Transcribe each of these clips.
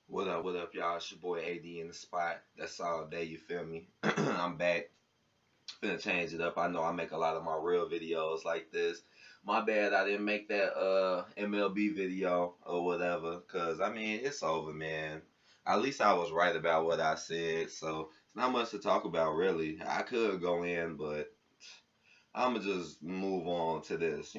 What up, y'all? It's your boy AD in the spot. That's all day, you feel me? I'm back. Finna change it up. I know I make a lot of my real videos like this. My bad I didn't make that MLB video or whatever. Cause I mean it's over, man. At least I was right about what I said, so it's not much to talk about really. I could go in, but I'ma just move on to this.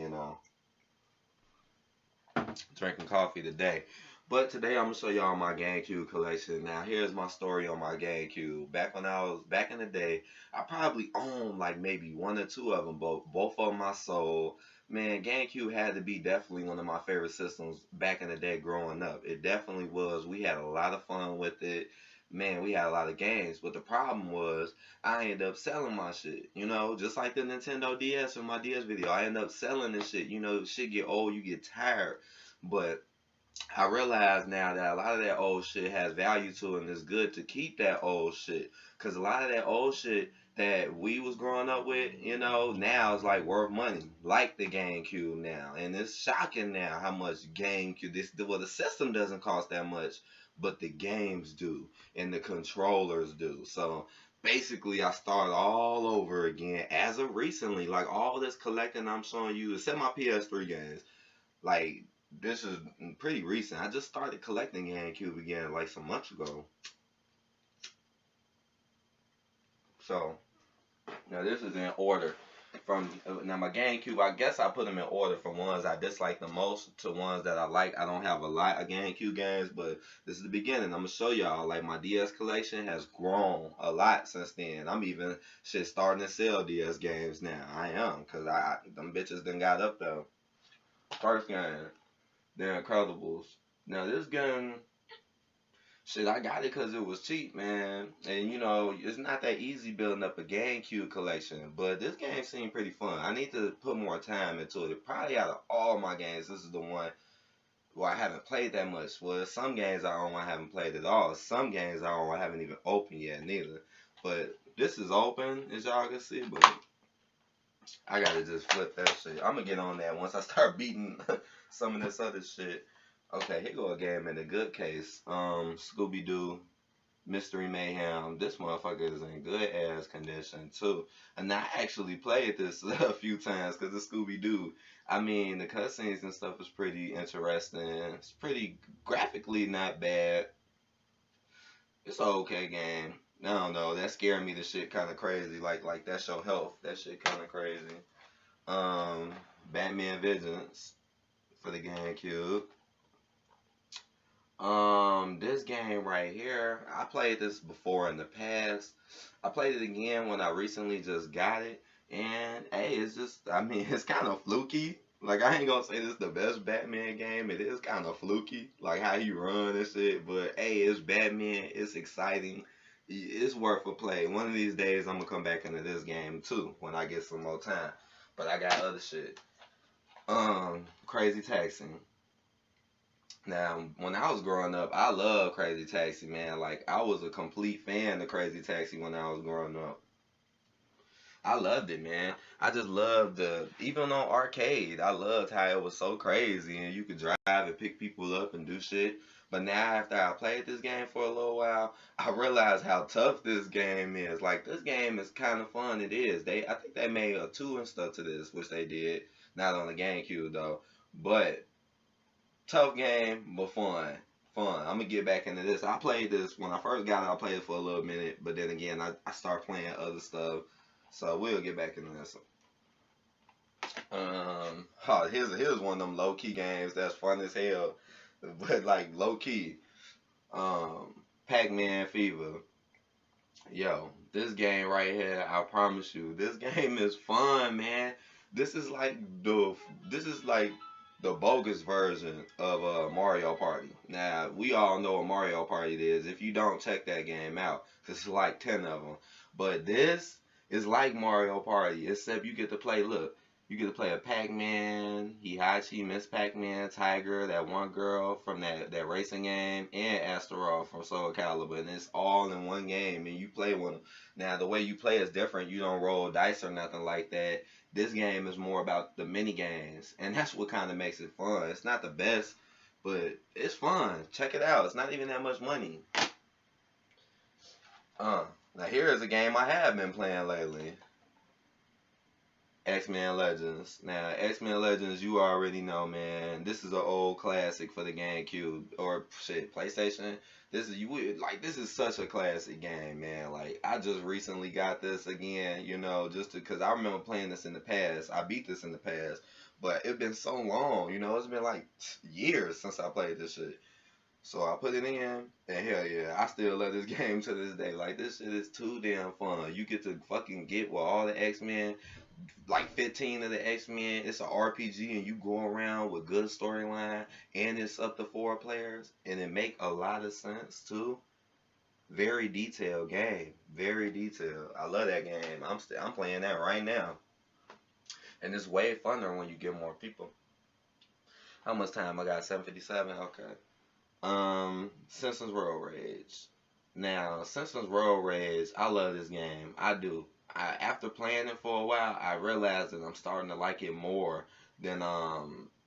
Drinking coffee today. But today I'm gonna show y'all my GameCube collection. Now here's my story on my GameCube. Back when I was back in the day, I probably owned like maybe one or two of them. Both of them I sold. Man, GameCube had to be definitely one of my favorite systems back in the day growing up. It definitely was. We had a lot of fun with it. Man, we had a lot of games. But the problem was I ended up selling my shit. Just like the Nintendo DS in my DS video. I ended up selling this shit. Shit get old, you get tired. But I realize now that a lot of that old shit has value to it, and it's good to keep that old shit. Cause a lot of that old shit that we was growing up with, now is like worth money, like the GameCube now. And it's shocking now how much GameCube the system doesn't cost that much, but the games do, and the controllers do. So basically, I started all over again as of recently. Like all this collecting I'm showing you, except my PS3 games. Like this is pretty recent. I just started collecting GameCube again like some months ago. So now this is in order from now my GameCube. I guess I put them in order from ones I dislike the most to ones that I like. I don't have a lot of GameCube games, but this is the beginning. I'm gonna show y'all like my DS collection has grown a lot since then. I'm even shit starting to sell DS games now. I am, cause I them bitches done got up though. First game. The Incredibles. Now this gun, shit, I got it because it was cheap, man. And it's not that easy building up a GameCube collection, but this game seemed pretty fun. I need to put more time into it. Probably out of all my games, this is the one where I haven't played that much. Well, some games I own I haven't played at all. Some games I own I haven't even opened yet, neither. But this is open, as y'all can see, but I gotta just flip that shit. I'm gonna get on that once I start beating some of this other shit. Okay, here go a game in the good case. Scooby Doo, Mystery Mayhem. This motherfucker is in good ass condition too. And I actually played this a few times because of Scooby Doo. I mean, the cutscenes and stuff is pretty interesting. It's pretty graphically not bad. It's an okay game. I don't know. That scared me. The shit kind of crazy. Like that's your health. That shit kind of crazy. Um, Batman Vengeance for the GameCube. This game right here, I played this before in the past. I played it again when I recently just got it, and hey, it's just, I mean, it's kind of fluky. Like I ain't gonna say this is the best Batman game. It is kind of fluky, like how you run and shit. But hey, it's Batman. It's exciting. It's worth a play. One of these days, I'm gonna come back into this game too when I get some more time. But I got other shit. Crazy Taxi. Now, when I was growing up, I loved Crazy Taxi, man. Like, I was a complete fan of Crazy Taxi when I was growing up. I loved it, man. I just loved even on arcade, I loved how it was so crazy and you could drive and pick people up and do shit. But now, after I played this game for a little while, I realized how tough this game is. Like, this game is kind of fun. It is. I think they made a 2 and stuff to this, which they did. Not on the GameCube, though. But tough game, but fun. Fun. I'm gonna get back into this. I played this when I first got it. I played it for a little minute, but then again, I start playing other stuff. So we'll get back into this. Here's one of them low key games that's fun as hell, but like low key. Pac-Man Fever. Yo, this game right here, I promise you, this game is fun, man. This is like this is like the bogus version of Mario Party. Now, we all know what Mario Party is. If you don't, check that game out, 'cause it's like 10 of them. But this is like Mario Party, except you get to play, look, you get to play a Pac-Man, Hihachi, Miss Pac-Man, Tiger, that one girl from that racing game, and Astaroth from Soul Calibur, and it's all in one game, and you play with them. Now, the way you play is different. You don't roll dice or nothing like that. This game is more about the mini games, and that's what kind of makes it fun. It's not the best, but it's fun. Check it out. It's not even that much money. Now here is a game I have been playing lately. X-Men Legends. Now, X-Men Legends, you already know, man. This is an old classic for the GameCube or shit, PlayStation. This is such a classic game, man. Like, I just recently got this again, you know, just because I remember playing this in the past. I beat this in the past, but it's been so long, you know. It's been like years since I played this shit. So I put it in, and hell yeah, I still love this game to this day. Like, this shit is too damn fun. You get to fucking get with all the X-Men, like 15 of the X-Men. It's an RPG, and you go around with good storyline, and it's up to 4 players, and it make a lot of sense too. Very detailed game, very detailed. I love that game. I'm playing that right now, and it's way funner when you get more people. How much time I got? 7:57. Okay. Simpsons Road Rage. Now, Simpsons Road Rage, I love this game. I do. After playing it for a while, I realized that I'm starting to like it more than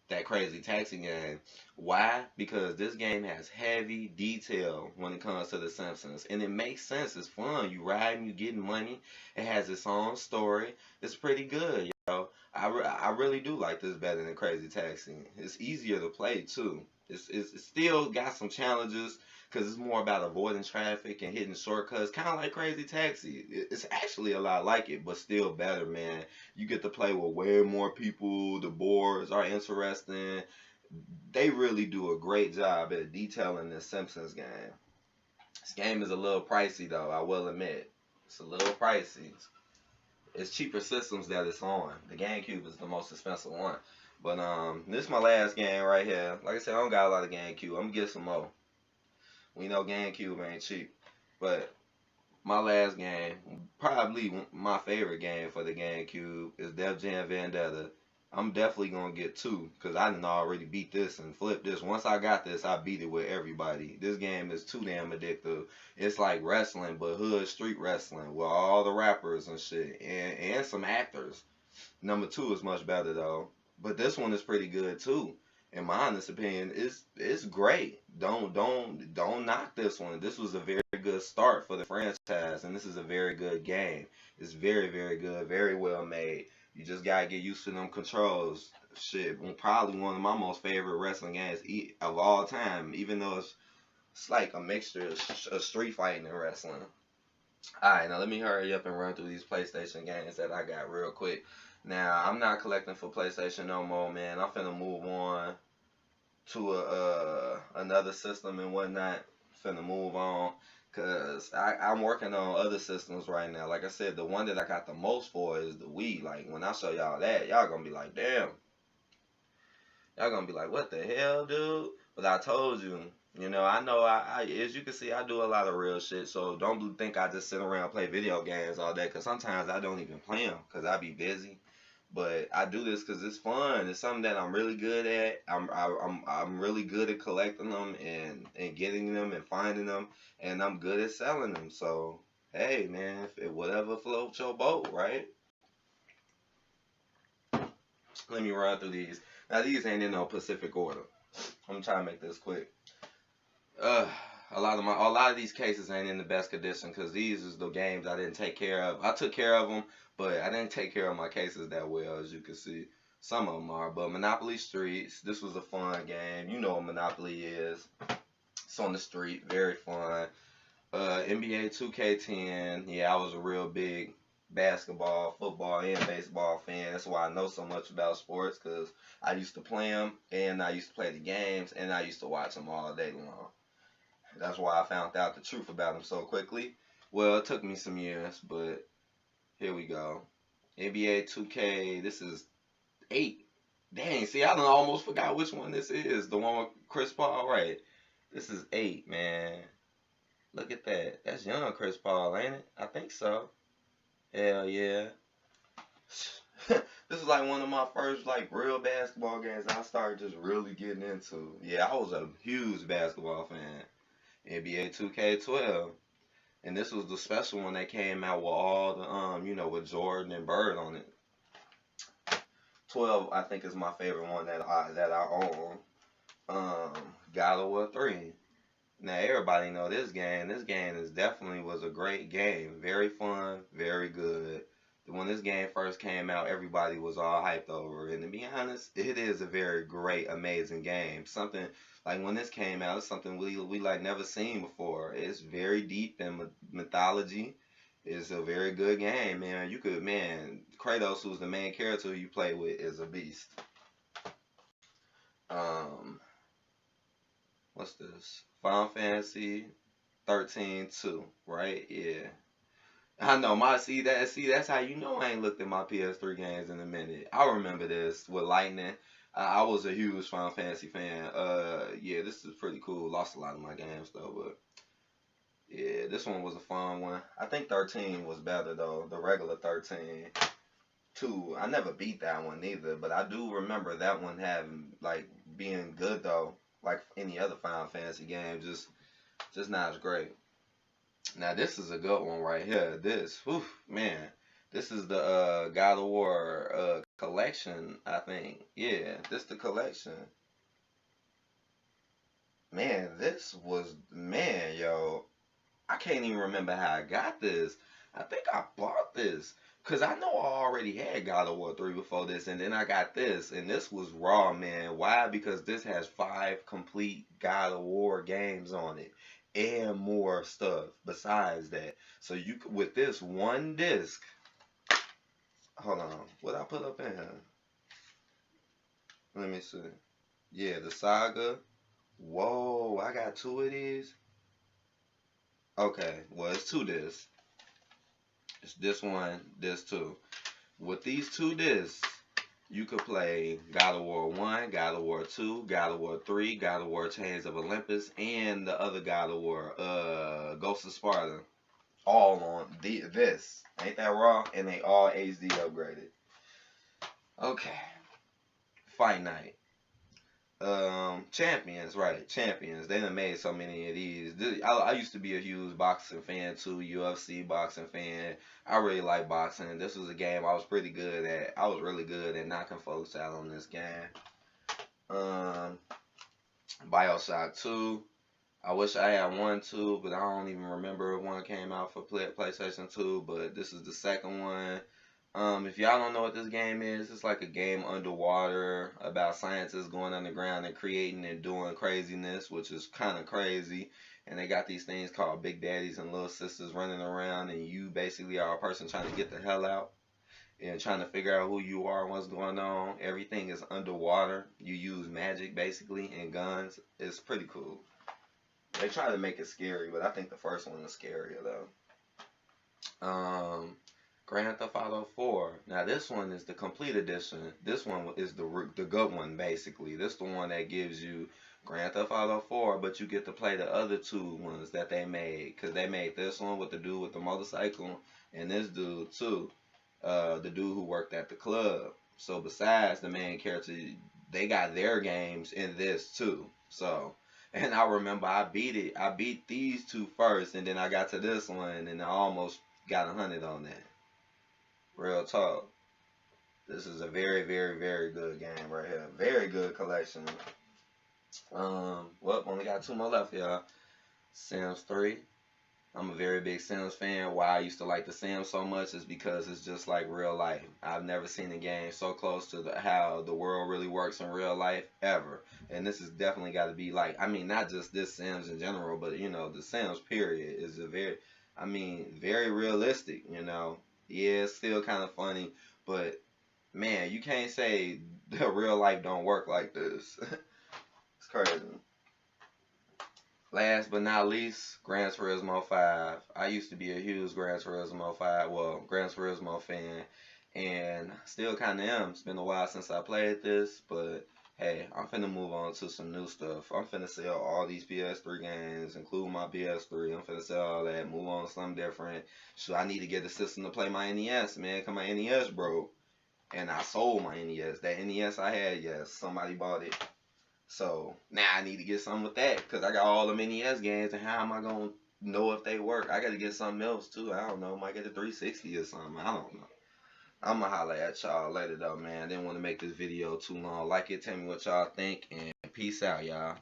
that Crazy Taxi game. Why? Because this game has heavy detail when it comes to the Simpsons, and it makes sense. It's fun. You riding, you getting money. It has its own story. It's pretty good, yo. I really do like this better than Crazy Taxi. It's easier to play too. It's still got some challenges because it's more about avoiding traffic and hitting shortcuts, kind of like Crazy Taxi. It's actually a lot like it, but still better, man. You get to play with way more people. The boards are interesting. They really do a great job at detailing this Simpsons game. This game is a little pricey, though, I will admit. It's a little pricey. It's cheaper systems that it's on. The GameCube is the most expensive one. But this is my last game right here. Like I said, I don't got a lot of GameCube. I'm gonna get some more. We know GameCube ain't cheap. But my last game, probably my favorite game for the GameCube, is Def Jam Vendetta. I'm definitely gonna get 2 because I didn't already beat this and flip this. Once I got this, I beat it with everybody. This game is too damn addictive. It's like wrestling, but hood street wrestling with all the rappers and shit and some actors. Number 2 is much better though. But this one is pretty good too. In my honest opinion, it's great. Don't knock this one. This was a very good start for the franchise, and this is a very good game. It's very, very good, very well made. You just gotta get used to them controls. Shit, probably one of my most favorite wrestling games of all time. Even though it's like a mixture of street fighting and wrestling. All right, now let me hurry up and run through these PlayStation games that I got real quick. Now, I'm not collecting for PlayStation no more, man. I'm finna move on to another system and whatnot. Finna move on because I'm working on other systems right now. Like I said, the one that I got the most for is the Wii. Like, when I show y'all that, y'all gonna be like, damn. Y'all gonna be like, what the hell, dude? But I told you, you know, as you can see, I do a lot of real shit. So don't think I just sit around and play video games all day. Because sometimes I don't even play them because I be busy. But I do this because it's fun. It's something that I'm really good at. I'm really good at collecting them and getting them and finding them, and I'm good at selling them. So hey, man, if whatever floats your boat, right? Let me run through these. Now these ain't in no Pacific order. I'm trying to make this quick. Uh, a lot of these cases ain't in the best condition because these is the games I didn't take care of. I took care of them, but I didn't take care of my cases that well, as you can see. Some of them are, but Monopoly Streets, this was a fun game. You know what Monopoly is. It's on the street, very fun. NBA 2K10, yeah, I was a real big basketball, football, and baseball fan. That's why I know so much about sports, because I used to play them, and I used to play the games, and I used to watch them all day long. That's why I found out the truth about them so quickly. Well, it took me some years, but here we go. NBA 2K, this is 8. Dang, see, I done almost forgot which one this is. The one with Chris Paul, right? This is 8, man. Look at that. That's young Chris Paul, ain't it? I think so. Hell yeah. This is like one of my first like real basketball games I started just really getting into. Yeah, I was a huge basketball fan. NBA 2K12. And this was the special one that came out with all the you know, with Jordan and Bird on it. 12 I think is my favorite one that I own. Um, God of War 3. Now everybody know this game. This game is definitely was a great game. Very fun, very good. When this game first came out, everybody was all hyped over. And to be honest, it is a very great, amazing game. Something like when this came out, it's something we like never seen before. It's very deep in mythology. It's a very good game, man. You could, man, Kratos, who's the main character you play with, is a beast. Um, what's this? Final Fantasy 13 2, right? Yeah. I know my see that's how you know I ain't looked at my PS3 games in a minute. I remember this with Lightning. I was a huge Final Fantasy fan. Yeah, this is pretty cool. Lost a lot of my games though, but yeah, this one was a fun one. I think 13 was better though. The regular 13. 2. I never beat that one either, but I do remember that one having like being good though. Like any other Final Fantasy game, just not as great. Now this is a good one right here. This, whew, man, this is the God of War collection. I think, yeah, this the collection. Man, this was man, yo. I can't even remember how I got this. I think I bought this because I know I already had God of War 3 before this, and then I got this, and this was raw, man. Why? Because this has 5 complete God of War games on it, and more stuff besides that. So you with this one disc. Hold on, what I put up in here? Let me see. Yeah, the Saga. Whoa, I got 2 of these. Okay, well it's 2 discs. It's this one, this 2. With these 2 discs, you could play God of War 1, God of War 2, God of War 3, God of War Chains of Olympus, and the other God of War, Ghost of Sparta. All on this. Ain't that raw? And they all HD upgraded. Okay. Fight Night. Champions, right? Champions. They done made so many of these. I used to be a huge boxing fan too, UFC boxing fan. I really like boxing. This was a game I was pretty good at. I was really good at knocking folks out on this game. Um, Bioshock 2. I wish I had 1 too, but I don't even remember if 1 came out for PlayStation 2. But this is the second one. If y'all don't know what this game is, it's like a game underwater about scientists going underground and creating and doing craziness, which is kind of crazy. And they got these things called Big Daddies and Little Sisters running around, and you basically are a person trying to get the hell out and trying to figure out who you are and what's going on. Everything is underwater. You use magic basically and guns. It's pretty cool. They try to make it scary, but I think the first one is scarier though. Grand Theft Auto 4. Now this one is the complete edition. This one is the good one basically. This the one that gives you Grand Theft Auto 4, but you get to play the other 2 ones that they made. Cause they made this one with the dude with the motorcycle and this dude too. The dude who worked at the club. So besides the main character, they got their games in this too. So, and I remember I beat it. I beat these 2 first, and then I got to this one, and I almost got 100 on that. Real talk. This is a very, very, very good game right here. Very good collection. Well, only got 2 more left, y'all. Sims 3. I'm a very big Sims fan. Why I used to like The Sims so much is because it's just like real life. I've never seen a game so close to how the world really works in real life ever. And this has definitely got to be like, I mean, not just this Sims in general, but you know, The Sims period is a very, I mean, very realistic, you know. Yeah, it's still kind of funny, but man, you can't say the real life don't work like this. It's crazy. Last but not least, Gran Turismo 5. I used to be a huge Gran Turismo 5, well, Gran Turismo fan, and still kind of am. It's been a while since I played this, but hey, I'm finna move on to some new stuff. I'm finna sell all these PS3 games, including my PS3. I'm finna sell all that, move on to something different. So I need to get a system to play my NES, man, cause my NES broke. And I sold my NES. That NES I had, yes, somebody bought it. So now I need to get something with that because I got all them NES games, and how am I gonna know if they work? I gotta get something else too. I don't know. Might get a 360 or something. I don't know. I'ma holler at y'all later though, man. I didn't want to make this video too long. Like it, tell me what y'all think, and Peace out, y'all.